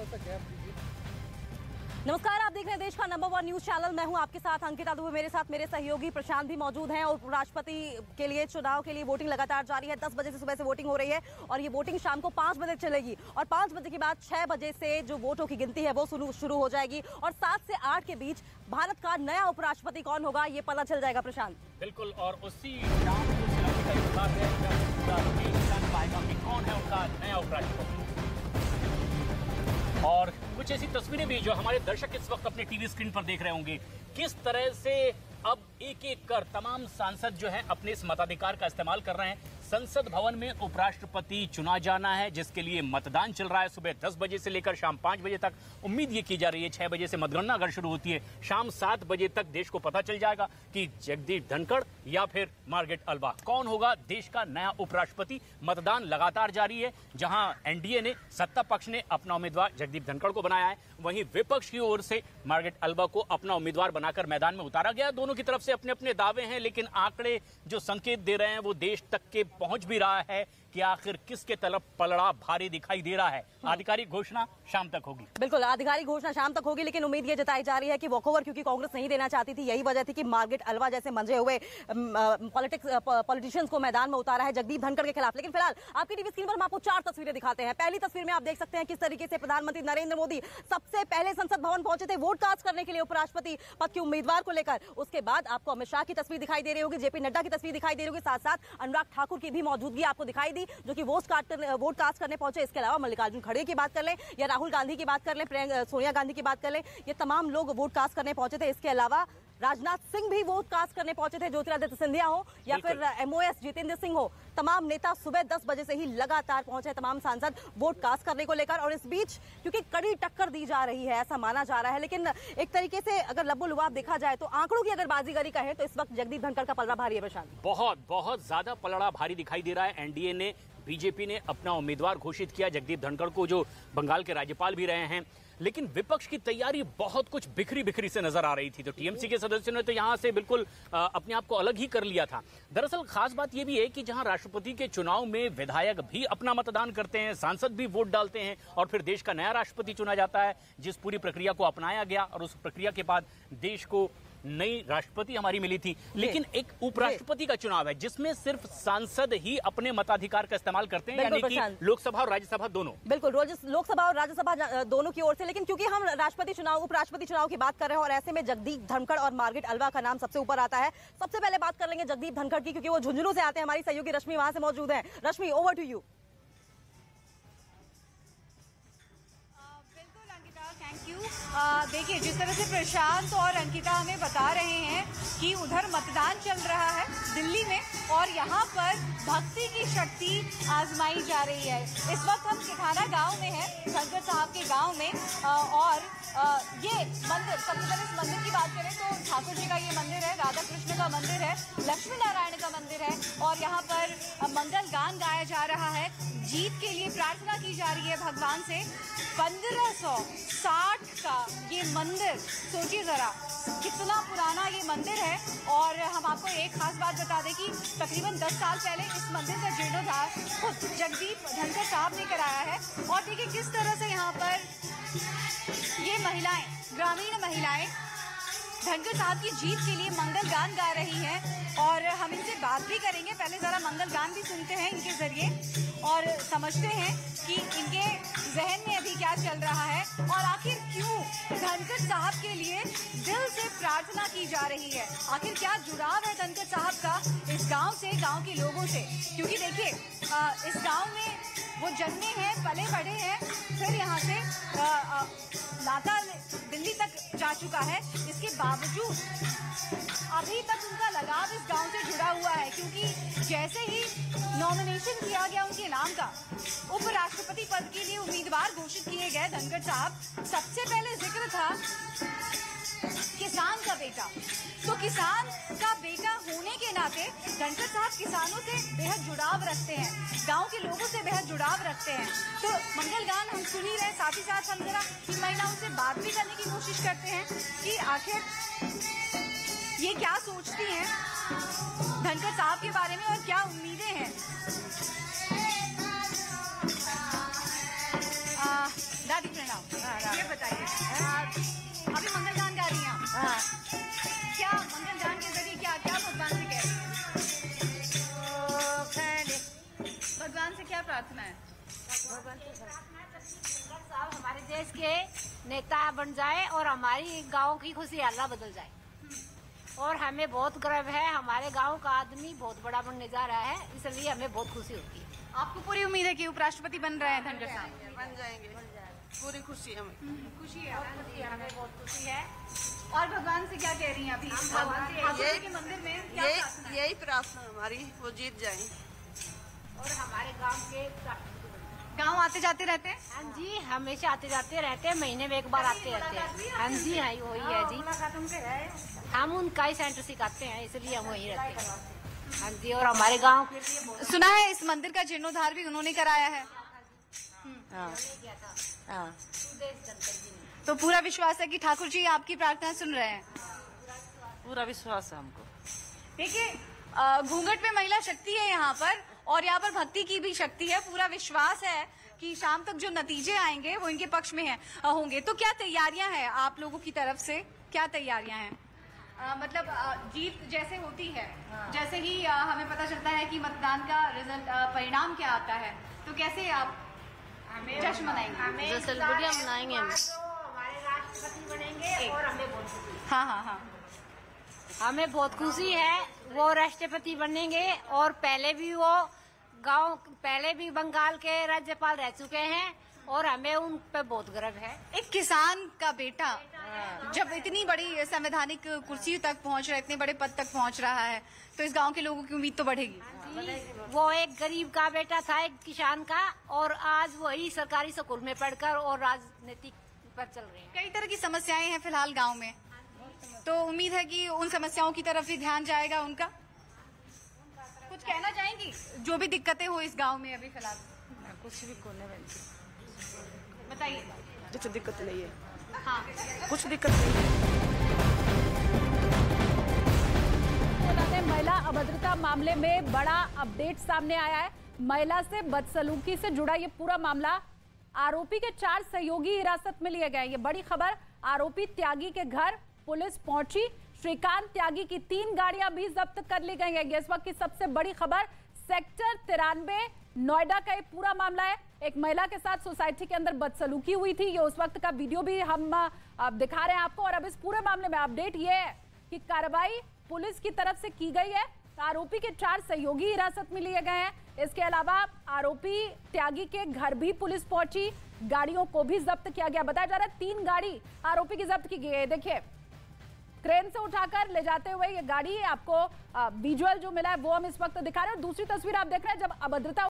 सा गैप दीजिए। नमस्कार, आप देख रहे हैं देश का नंबर 1 न्यूज चैनल। मैं हूं आपके साथ अंकिता दुबे, मेरे साथ मेरे सहयोगी प्रशांत भी मौजूद हैं। और राष्ट्रपति के लिए चुनाव के लिए वोटिंग लगातार जारी है। 10 बजे से सुबह से वोटिंग हो रही है और ये वोटिंग शाम को 5 बजे चलेगी और 5 बजे के बाद 6 बजे से जो वोटों की गिनती है वो शुरू हो जाएगी और 7 से 8 के बीच भारत का नया उपराष्ट्रपति कौन होगा ये पता चल जाएगा। प्रशांत, बिल्कुल, और उसी शाम को चुनाव का इंतजार है जब पूरा देश जान पाएगा कि कौन है उनका नया उपराष्ट्रपति। और कुछ ऐसी तस्वीरें भी जो हमारे दर्शक इस वक्त अपने टीवी स्क्रीन पर देख रहे होंगे, किस तरह से अब एक एक कर तमाम सांसद जो हैं अपने इस मताधिकार का इस्तेमाल कर रहे हैं। संसद भवन में उपराष्ट्रपति चुना जाना है जिसके लिए मतदान चल रहा है सुबह 10 बजे से लेकर शाम 5 बजे तक। उम्मीद ये की जा रही है 6 बजे से मतगणना अगर शुरू होती है, शाम 7 बजे तक देश को पता चल जाएगा कि जगदीप धनखड़ या फिर मार्गरेट अल्वा कौन होगा देश का नया उपराष्ट्रपति। मतदान लगातार जारी है। जहां एनडीए ने, सत्ता पक्ष ने अपना उम्मीदवार जगदीप धनखड़ को बनाया है, वहीं विपक्ष की ओर से मार्गरेट अल्वा को अपना उम्मीदवार बनाकर मैदान में उतारा गया। दोनों की तरफ से अपने अपने दावे हैं, लेकिन आंकड़े जो संकेत दे रहे हैं वो देश तक के पहुंच भी रहा है कि आखिर किसके तरफ पलड़ा भारी दिखाई दे रहा है। आधिकारिक घोषणा शाम तक होगी। बिल्कुल, आधिकारिक घोषणा शाम तक होगी, लेकिन उम्मीद ये जताई जा रही है कि वॉकओवर क्योंकि कांग्रेस नहीं देना चाहती थी, यही वजह थी कि मार्गरेट अल्वा जैसे मंजे हुए पॉलिटिशियंस को मैदान में उतारा है जगदीप धनखड़ के खिलाफ। लेकिन फिलहाल आपकी टीवी स्क्रीन पर हम आपको 4 तस्वीरें दिखाते हैं। पहली तस्वीर में आप देख सकते हैं किस तरीके से प्रधानमंत्री नरेंद्र मोदी सबसे पहले संसद भवन पहुंचे थे वोट कास्ट करने के लिए उपराष्ट्रपति पद के उम्मीदवार को लेकर। उसके बाद आपको अमित शाह की तस्वीर दिखाई दे रही होगी, जेपी नड्डा की तस्वीर दिखाई दे रही होगी, साथ साथ अनुराग ठाकुर की भी मौजूदगी आपको दिखाई दी जो कि वोट कास्ट करने पहुंचे। इसके अलावा मल्लिकार्जुन खड़गे की बात कर लें या राहुल गांधी की बात कर लें, सोनिया गांधी की बात कर लें, ये तमाम लोग वोट कास्ट करने पहुंचे थे। इसके अलावा राजनाथ सिंह भी वोट कास्ट करने पहुंचे थे, ज्योतिरादित्य सिंधिया हो या फिर एमओएस जितेंद्र सिंह हो, तमाम नेता सुबह 10 बजे से ही लगातार पहुंचे, तमाम सांसद वोट कास्ट करने को लेकर। और इस बीच क्योंकि कड़ी टक्कर दी जा रही है ऐसा माना जा रहा है, लेकिन एक तरीके से अगर लब्बो लुआब देखा जाए तो आंकड़ों की अगर बाजीगरी कहें तो इस वक्त जगदीप धनखड़ का पलड़ा भारी है। प्रशांत, बहुत ज्यादा पलड़ा भारी दिखाई दे रहा है। एनडीए ने, बीजेपी ने अपना उम्मीदवार घोषित किया जगदीप धनखड़ को, जो बंगाल के राज्यपाल भी रहे हैं, लेकिन विपक्ष की तैयारी बहुत कुछ बिखरी से नजर आ रही थी। तो टीएमसी के सदस्यों ने तो यहां से बिल्कुल अपने आप को अलग ही कर लिया था। दरअसल खास बात यह भी है कि जहां राष्ट्रपति के चुनाव में विधायक भी अपना मतदान करते हैं, सांसद भी वोट डालते हैं और फिर देश का नया राष्ट्रपति चुना जाता है, जिस पूरी प्रक्रिया को अपनाया गया और उस प्रक्रिया के बाद देश को नई राष्ट्रपति हमारी मिली थी। लेकिन एक उपराष्ट्रपति का चुनाव है जिसमें सिर्फ सांसद ही अपने मताधिकार का इस्तेमाल करते हैं, यानी कि लोकसभा और राज्यसभा दोनों। बिल्कुल, लोकसभा और राज्यसभा दोनों की ओर से। लेकिन क्योंकि हम राष्ट्रपति चुनाव, उपराष्ट्रपति चुनाव की बात कर रहे हैं और ऐसे में जगदीप धनखड़ और मार्गरेट अल्वा का नाम सबसे ऊपर आता है। सबसे पहले बात कर लेंगे जगदीप धनखड़ की, क्योंकि वो झुंझुनू से आते हैं। हमारी सहयोगी रश्मि वहां से मौजूद है। Rashmi, over to you. Thank you. देखिए, जिस तरह से प्रशांत और अंकिता हमें बता रहे हैं कि उधर मतदान चल रहा है दिल्ली में और यहाँ पर भक्ति की शक्ति आजमाई जा रही है। इस वक्त हम किठाना गांव में हैं, धनखड़ साहब के गांव में, और ये मंदिर, सबसे पहले इस मंदिर की बात करें तो ठाकुर जी का ये मंदिर है, राधा कृष्ण का मंदिर है, लक्ष्मी नारायण का मंदिर है और यहाँ पर मंगल गान गाया जा रहा है। जीत के लिए प्रार्थना की जा रही है भगवान से। 1560 का ये मंदिर, सोचिए जरा कितना पुराना ये मंदिर है। और हम आपको एक खास बात बता दें कि तकरीबन 10 साल पहले इस मंदिर का जीर्णोद्धार खुद जगदीप धनखड़ साहब ने कराया है। और देखिए किस तरह से यहाँ पर ये महिलाएं, ग्रामीण महिलाएं धनखड़ साहब की जीत के लिए मंगल गान गा रही हैं और हम इनसे बात भी करेंगे। पहले जरा मंगल गान भी सुनते हैं इनके जरिए और समझते हैं कि इनके जहन में अभी क्या चल रहा है और आखिर क्यों धनखड़ साहब के लिए दिल से प्रार्थना की जा रही है। आखिर क्या जुड़ाव है धनखड़ साहब का इस गांव से, गांव के लोगों से। क्योंकि देखिए इस गांव में वो जन्मे हैं, पले बढ़े हैं, फिर यहाँ से नाता दिल्ली तक जा चुका है। इसके बावजूद अभी तक उनका लगाव इस गांव से जुड़ा हुआ है, क्योंकि जैसे ही नॉमिनेशन किया गया उनके नाम का, उपराष्ट्रपति पद के लिए उम्मीदवार घोषित किए गए धनखड़ साहब, सबसे पहले जिक्र था किसान का बेटा। तो किसान का बेटा होने के नाते धनखड़ साहब किसानों से बेहद जुड़ाव रखते हैं, गांव के लोगों से बेहद जुड़ाव रखते हैं। तो मंगल गान हम सुन ही रहे, साथ ही साथ हम जरा इन महिलाओं से बात भी करने की कोशिश करते हैं कि आखिर ये क्या सोचती हैं धनखड़ साहब के बारे में और क्या उम्मीदें हैं। दादी प्रणाम। बताइए। अभी मंगलगान गा रही हैं आप? हाँ। क्या मंगलगान के जरिए क्या क्या भगवान से कह रही हैं? भगवान से क्या प्रार्थना है? साहब हमारे देश के नेता बन जाए और हमारी गांव की खुशहाली बदल जाए। और हमें बहुत गर्व है, हमारे गांव का आदमी बहुत बड़ा बनने जा रहा है, इसलिए हमें बहुत खुशी होती है। आपको पूरी उम्मीद है कि उपराष्ट्रपति बन रहे हैं धनखड़ साहब? बन जाएंगे, पूरी खुशी है हमें। खुशी है, हमें बहुत खुशी है। और भगवान से क्या कह रही हैं अभी? ठाकुर जी के मंदिर में क्या प्रार्थना है? यही प्रार्थना हमारी, वो जीत जाए। और हमारे गांव के गांव आते जाते रहते हैं? हाँ जी, हमेशा आते जाते रहते हैं, महीने में एक बार आते रहते हैं। हाँ जी, हाँ वही है जी। हम उनका ही सेंटर सिखाते हैं, इसलिए हम वहीं रहते हैं। हाँ जी, और हमारे गांव के लिए बहुत सुना है इस मंदिर का जीर्णोद्धार भी उन्होंने कराया है। हाँ। तो पूरा विश्वास है कि ठाकुर जी आपकी प्रार्थना सुन रहे हैं? पूरा विश्वास है हमको। देखिए, घूंघट में महिला शक्ति है यहाँ पर, और यहाँ पर भक्ति की भी शक्ति है। पूरा विश्वास है कि शाम तक जो नतीजे आएंगे वो इनके पक्ष में होंगे। तो क्या तैयारियां हैं आप लोगों की तरफ से? क्या तैयारियां हैं? मतलब जीत जैसे होती है, जैसे ही हमें पता चलता है कि मतदान का रिजल्ट परिणाम क्या आता है, तो कैसे आप जश्न मनाएंगे? जश्न बढ़िया मनाएंगे हम। हमारे राष्ट्रपति बनेंगे और हमें बहुत खुशी। हाँ। हमें बहुत खुशी है, वो राष्ट्रपति बनेंगे। और पहले भी बंगाल के राज्यपाल रह चुके हैं और हमें उन पे बहुत गर्व है। एक किसान का बेटा जब इतनी बड़ी संवैधानिक कुर्सी तक पहुंच रहा है, इतने बड़े पद तक पहुंच रहा है, तो इस गांव के लोगों की उम्मीद तो बढ़ेगी। वो एक गरीब का बेटा था, एक किसान का, और आज वही सरकारी स्कूल में पढ़कर और राजनीतिक पर चल रहे हैं। कई तरह की समस्याएं हैं फिलहाल गांव में, तो उम्मीद है कि उन समस्याओं की तरफ भी ध्यान जाएगा उनका। कुछ कहना चाहेंगी जो भी दिक्कतें हो इस गांव में अभी फिलहाल? कुछ भी कोने में बताइए। कुछ दिक्कत नहीं है। हाँ, कुछ दिक्कत नहीं है। महिला अभद्रता मामले में बड़ा अपडेट सामने आया है। महिला से बदसलूकी से जुड़ा ये पूरा मामला। आरोपी के 4 सहयोगी हिरासत में लिए गए। ये बड़ी खबर। आरोपी त्यागी के घर पुलिस पहुंची। श्रीकांत त्यागी की 3 गाड़ियां भी जब्त कर ली गई हैं। इस वक्त की सबसे बड़ी खबर, सेक्टर 93 नोएडा का ये पूरा मामला है। एक महिला के साथ सोसाइटी के अंदर बदसलूकी हुई थी। ये उस वक्त का वीडियो भी हम दिखा रहे हैं आपको। और अब इस पूरे मामले में अपडेट ये है कि कार्रवाई पुलिस की तरफ से की गई है। आरोपी के 4 सहयोगी हिरासत में लिए गए हैं। इसके अलावा आरोपी त्यागी के घर भी पुलिस पहुंची, गाड़ियों को भी जब्त किया गया। बताया जा रहा है 3 गाड़ी आरोपी की जब्त की गई है। देखिए, क्रेन से उठाकर ले जाते हुए ये गाड़ी, आपको विजुअल जो मिला है वो हम इस वक्त दिखा रहे हैं। दूसरी तस्वीर आप देख रहे हैं जब अभद्रता